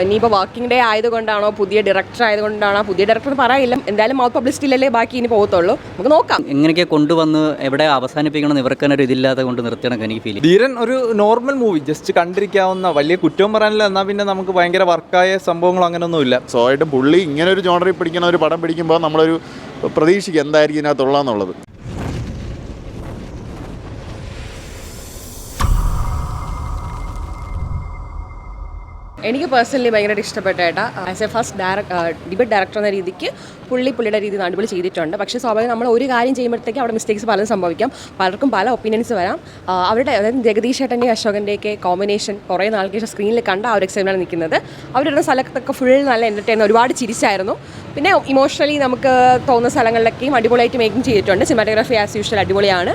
ഇനിയിപ്പോൾ working day ആയതുകൊണ്ടാണോ പുതിയ director ആയതുകൊണ്ടാണോ പുതിയ ഡയറക്ടർ പറയില്ല, എന്തായാലും മൗത്ത് പബ്ലിസിറ്റിയിലല്ലേ ബാക്കി ഇനി പോകത്തുള്ളൂ, നമുക്ക് നോക്കാം. എങ്ങനെയൊക്കെ കൊണ്ടുവന്ന് എവിടെ അവസാനിപ്പിക്കണം ഇവർക്ക് തന്നെ ഒരു ഇതില്ലാതെ കൊണ്ട് നിർത്തിയണം എനിക്ക് ഫീൽ. ധീരൻ ഒരു നോർമൽ മൂവി, ജസ്റ്റ് കണ്ടിരിക്കാവുന്ന, വലിയ കുറ്റവും പറയാനില്ല. എന്നാൽ പിന്നെ നമുക്ക് ഭയങ്കര വർക്കായ സംഭവങ്ങൾ അങ്ങനെയൊന്നുമില്ല. സോ ആയിട്ട് പുള്ളി ഇങ്ങനെ ഒരു ജോണറിൽ പിടിക്കുന്ന ഒരു പടം പിടിക്കുമ്പോൾ നമ്മളൊരു പ്രതീക്ഷിക്കുക എന്തായിരിക്കും ഇതിനകത്തുള്ളതെന്നുള്ളത്. എനിക്ക് പേഴ്സണലി ഭയങ്കരമായിട്ട് ഇഷ്ടപ്പെട്ട as A first debate director എന്ന രീതിക്ക് പുള്ളിയുടെ രീതി അടിപൊളി ചെയ്തിട്ടുണ്ട്. പക്ഷേ സ്വാഭാവികം നമ്മൾ ഒരു കാര്യം ചെയ്യുമ്പോഴത്തേക്ക് അവിടെ മിസ്റ്റേക്സ് പലതും സംഭവിക്കാം, പലർക്കും പല ഒപ്പീനിയൻസ് വരാം. അവരുടെ അതായത് ജഗദീഷ് ഏട്ടൻ്റെയും അശോകൻ്റെയൊക്കെ കോമ്പിനേഷൻ കുറേ നാൾക്ക് ശേഷം സ്ക്രീനിൽ കണ്ട ആ ഒരു എക്സൈറ്റ്മെൻറ്റാണ് നിൽക്കുന്നത്. അവരുടെ സ്ഥലത്തൊക്കെ ഫുൾ നല്ല എൻ്റർടൈൻ, ഒരുപാട് ചിരിച്ചായിരുന്നു. പിന്നെ ഇമോഷണലി നമുക്ക് തോന്നുന്ന സ്ഥലങ്ങളിലൊക്കെയും അടിപൊളിയായിട്ട് മേക്കിംഗ് ചെയ്തിട്ടുണ്ട്. സിനിമാറ്റോഗ്രാഫി ആസ് യൂഷ്വൽ അടിപൊളിയാണ്,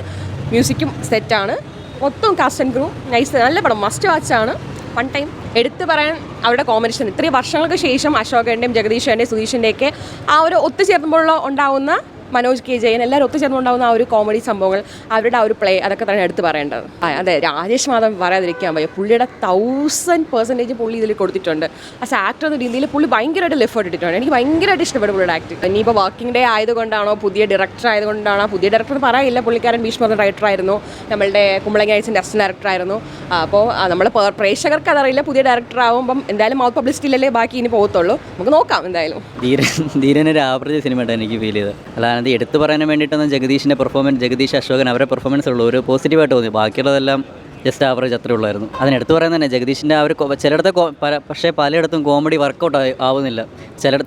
മ്യൂസിക്കും സെറ്റാണ്, മൊത്തം കാസ്റ്റ് ആൻഡ് ക്രൂ നൈസ്, നല്ല പടം, മസ്റ്റ് വാച്ചാണ്. വൺ ടൈം എടുത്തു പറയാൻ അവരുടെ കോമ്പിനേഷൻ, ഇത്രയും വർഷങ്ങൾക്ക് ശേഷം അശോകൻ്റെയും ജഗദീഷൻ്റെയും സുധീഷിൻ്റെയൊക്കെ ആ ഒരു ഒത്തുചേർന്നുമ്പോൾ ഉണ്ടാവുന്ന മനോജ് കെ ജയൻ എല്ലാവരും ഒത്തുചേർന്നുണ്ടാകുന്ന ആ ഒരു കോമഡി സംഭവങ്ങൾ, അവരുടെ ആ ഒരു പ്ലേ, അതൊക്കെ തന്നെ എടുത്ത് പറയേണ്ടത്. അതെ, രാജേഷ് മാധവൻ പറയാതിരിക്കാൻ വയ്യ. പുള്ളിയുടെ 1000% പുള്ളി ഇതിൽ കൊടുത്തിട്ടുണ്ട്. ആസ് ആക്ടർ എന്ന രീതിയിൽ പുള്ളി ഭയങ്കരമായിട്ട് എഫേർട്ട് ഇട്ടിട്ടുണ്ട്. എനിക്ക് ഭയങ്കരമായിട്ട് ഇഷ്ടപ്പെട്ടു പുള്ളിയുടെ ആക്ട്. ഇനിയിപ്പോൾ വർക്കിംഗ് ഡേ ആയതുകൊണ്ടാണോ പുതിയ ഡയറക്ടർ ആയതുകൊണ്ടാണോ പുതിയ ഡയറക്ടർ പറയില്ല, പുള്ളിക്കാരൻ ഭീഷ്മ റൈറ്റർ ആയിരുന്നു, നമ്മളുടെ കുമ്പളങ്ങ ഐസിൻ്റെ അസിസ്റ്റന്റ് ഡയറക്ടർ ആയിരുന്നു. അപ്പോൾ നമ്മൾ പ്രേക്ഷകർക്ക് അതറിയില്ല, പുതിയ ഡയറക്ടർ ആകുമ്പം എന്തായാലും മൗത്ത് പബ്ലിസിറ്റിയിലല്ലേ ബാക്കി ഇനി പോകത്തുള്ളൂ, നമുക്ക് നോക്കാം. എന്തായാലും ധീരൻ ഒരു ആവറേജ് സിനിമയായിട്ടാണ് എനിക്ക് ഫീൽ ചെയ്തത്. അല്ലാതെ എടുത്തു പറയാൻ വേണ്ടിയിട്ടൊന്നും ജഗദീഷിൻ്റെ പെർഫോമൻസ്, ജഗദീഷ് അശോകൻ അവരുടെ പെർഫോമൻസ് ഉള്ളൂ ഒരു പോസിറ്റീവായിട്ട് തോന്നി. ബാക്കിയുള്ളതെല്ലാം ജസ്റ്റ് ആവറേജ് അത്രേ ഉള്ളായിരുന്നു. അതിനെടുത്ത് പറയാൻ തന്നെ ജഗദീഷിൻ്റെ ആ ഒരു ചിലയിടത്ത് പക്ഷേ പലയിടത്തും കോമഡി വർക്കൗട്ട് ആവുന്നില്ല.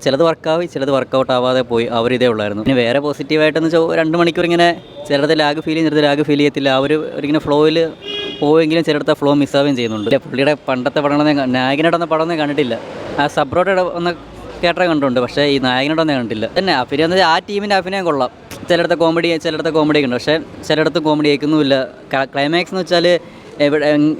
ചിലത് വർക്കായി, ചിലത് വർക്കൗട്ട് ആവാതെ പോയി, അവരിതേ ഉള്ളായിരുന്നു. പിന്നെ വേറെ പോസിറ്റീവായിട്ടെന്ന് വെച്ചാൽ 2 മണിക്കൂർ ഇങ്ങനെ ചിലടത്ത് ലാഗ് ഫീൽ ചെയ്യും, ചിലത് ലാഗ് ഫീൽ ചെയ്യത്തില്ല. ഒരിങ്ങനെ ഫ്ലോയിൽ പോയെങ്കിലും ചിലടത്ത് ഫ്ലോ മിസ്സാവുകയും ചെയ്യുന്നുണ്ട്. പുള്ളിയുടെ പണ്ടത്തെ പടങ്ങളൊന്നും നായകനായിട്ടൊന്നും പടമൊന്നും കണ്ടിട്ടില്ല. ആ സബ്രോട്ടയുടെ ഒന്ന് കേട്ടറ കണ്ടുണ്ട്, പക്ഷേ ഈ നായകനോടൊന്നും കണ്ടില്ല. തന്നെ അഭിനയം എന്ന് വെച്ചാൽ ആ ടീമിൻ്റെ അഭിനയം കൊള്ളാം. ചിലയിടത്ത് കോമഡി ഒക്കെ ഉണ്ട്, പക്ഷേ ചിലയിടത്ത് കോമഡി കേൾക്കുന്നുമില്ല. ക്ലൈമാക്സ് എന്ന് വെച്ചാൽ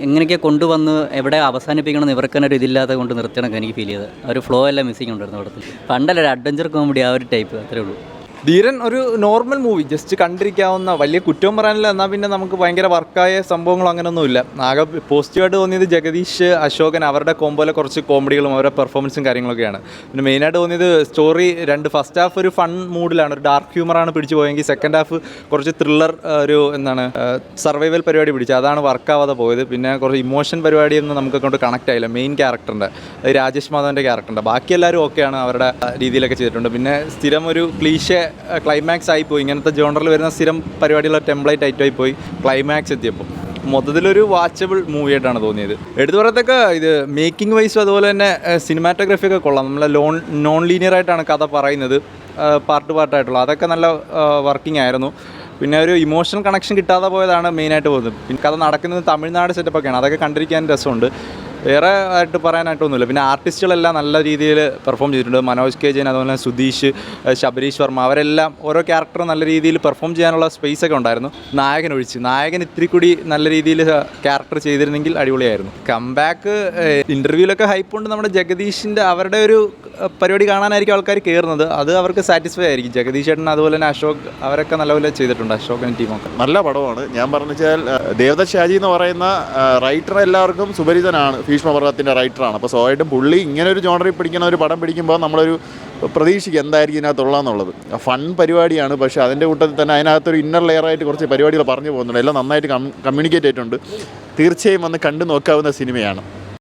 എങ്ങനെയൊക്കെ കൊണ്ടുവന്ന് എവിടെ അവസാനിപ്പിക്കണമെന്ന് ഇവർക്ക് തന്നെ ഒരു ഇതില്ലാതെ കൊണ്ട് നിർത്തണം എനിക്ക് ഫീൽ ചെയ്തത്. ഒരു ഫ്ലോ എല്ലാം മിസ്സിങ് ഉണ്ടായിരുന്നു പടത്തിൽ. പണ്ടല്ല ഒരു അഡ്വഞ്ചർ കോമഡി ആ ഒരു ടൈപ്പ്, അത്രേ ഉള്ളൂ. ധീരൻ ഒരു നോർമൽ മൂവി, ജസ്റ്റ് കണ്ടിരിക്കാവുന്ന, വലിയ കുറ്റവും പറയാനില്ല. എന്നാൽ പിന്നെ നമുക്ക് ഭയങ്കര വർക്കായ സംഭവങ്ങൾ അങ്ങനെയൊന്നുമില്ല. ആകെ പോസിറ്റീവായിട്ട് തോന്നിയത് ജഗദീഷ് അശോകൻ അവരുടെ കോമ്പോയിലെ കുറച്ച് കോമഡികളും അവരുടെ പെർഫോമൻസും കാര്യങ്ങളൊക്കെയാണ്. പിന്നെ മെയിനായിട്ട് തോന്നിയത് സ്റ്റോറി ഫസ്റ്റ് ഹാഫ് ഒരു ഫൺ മൂഡിലാണ്, ഒരു ഡാർക്ക് ഹ്യൂമറാണ് പിടിച്ചു പോയെങ്കിൽ സെക്കൻഡ് ഹാഫ് കുറച്ച് ത്രില്ലർ, ഒരു സർവൈവൽ പരിപാടി പിടിച്ചു, അതാണ് വർക്കാവാതെ പോയത്. പിന്നെ കുറച്ച് ഇമോഷൻ പരിപാടിയൊന്നും നമുക്ക് കൊണ്ട് കണക്റ്റ് ആയില്ല. മെയിൻ ക്യാരക്ടറിൻ്റെ രാജേഷ് മാധവൻ്റെ ക്യാരക്ടറിൻ്റെ ബാക്കി എല്ലാവരും ഓക്കെയാണ്, അവരുടെ രീതിയിലൊക്കെ ചെയ്തിട്ടുണ്ട്. പിന്നെ സ്ഥിരം ഒരു ക്ലീഷേ ക്ലൈമാക്സ് ആയിപ്പോയി, ഇങ്ങനത്തെ ജോണറിൽ വരുന്ന സ്ഥിരം പരിപാടിയുള്ള ടെംപ്ലേറ്റ് ആയിട്ടായി പോയി ക്ലൈമാക്സ് എത്തിയപ്പോൾ. മൊത്തത്തിലൊരു വാച്ചബിൾ മൂവിയായിട്ടാണ് തോന്നിയത്. എടുത്തു പറയത്തൊക്കെ ഇത് മേക്കിംഗ് വൈസും അതുപോലെ തന്നെ സിനിമാറ്റോഗ്രഫിയൊക്കെ കൊള്ളാം. നമ്മളെ നോൺ ലീനിയർ ആയിട്ടാണ് കഥ പറയുന്നത്, പാർട്ടായിട്ടുള്ള, അതൊക്കെ നല്ല വർക്കിംഗ് ആയിരുന്നു. പിന്നെ ഒരു ഇമോഷണൽ കണക്ഷൻ കിട്ടാതെ പോയതാണ് മെയിനായിട്ട് പോകുന്നത്. പിന്നെ കഥ നടക്കുന്നത് തമിഴ്നാട് സെറ്റപ്പൊക്കെയാണ്, അതൊക്കെ കണ്ടിരിക്കാൻ രസമുണ്ട്. വേറെ ആയിട്ട് പറയാനായിട്ടൊന്നുമില്ല. പിന്നെ ആർട്ടിസ്റ്റുകളെല്ലാം നല്ല രീതിയിൽ പെർഫോം ചെയ്തിട്ടുണ്ട്. മനോജ് കെ ജയൻ, അതുപോലെ തന്നെ സുധീഷ്, ശബരീഷ് വർമ്മ, അവരെല്ലാം ഓരോ ക്യാരക്ടർ നല്ല രീതിയിൽ പെർഫോം ചെയ്യാനുള്ള സ്പേസ് ഒക്കെ ഉണ്ടായിരുന്നു. നായകൻ ഇത്തിരി കൂടി നല്ല രീതിയിൽ ക്യാരക്ടർ ചെയ്തിരുന്നെങ്കിൽ അടിപൊളിയായിരുന്നു. കംബാക്ക് ഇൻ്റർവ്യൂവിലൊക്കെ ഹൈപ്പുണ്ട്. നമ്മുടെ ജഗദീഷിൻ്റെ അവരുടെ ഒരു പരിപാടി കാണാനായിരിക്കും ആൾക്കാർ കയറുന്നത്, അത് അവർക്ക് സാറ്റിസ്ഫൈ ആയിരിക്കും. ജഗദീഷ് ചേട്ടൻ അതുപോലെ തന്നെ അശോക്, അവരൊക്കെ നല്ലപോലെ ചെയ്തിട്ടുണ്ട്, അശോകൻ ടീമൊക്കെ. നല്ല പടമാണ്. ഞാൻ പറഞ്ഞു വെച്ചാൽ ദേവദത്ത് ഷാജി എന്ന് പറയുന്ന റൈറ്റർ എല്ലാവർക്കും സുപരിചിതനാണ്, ഭീഷ്മപർവ്വത്തിൻ്റെ റൈറ്ററാണ്. അപ്പോൾ സോ ആയിട്ട് പുള്ളി ഇങ്ങനെ ഒരു ജോണറിൽ പിടിക്കുന്ന ഒരു പടം പിടിക്കുമ്പോൾ നമ്മളൊരു പ്രതീക്ഷിക്കുക എന്തായിരിക്കും ഇതിനകത്തുള്ളതെന്നുള്ളത്. ഫൺ പരിപാടിയാണ്, പക്ഷേ അതിൻ്റെ കൂട്ടത്തിൽ തന്നെ അതിനകത്തൊരു ഇന്നർ ലെയറായിട്ട് കുറച്ച് പരിപാടികൾ പറഞ്ഞു പോകുന്നുണ്ട്. എല്ലാം നന്നായിട്ട് കമ്മ്യൂണിക്കേറ്റ് ആയിട്ടുണ്ട്. തീർച്ചയായും വന്ന് കണ്ടു നോക്കാവുന്ന സിനിമയാണ്.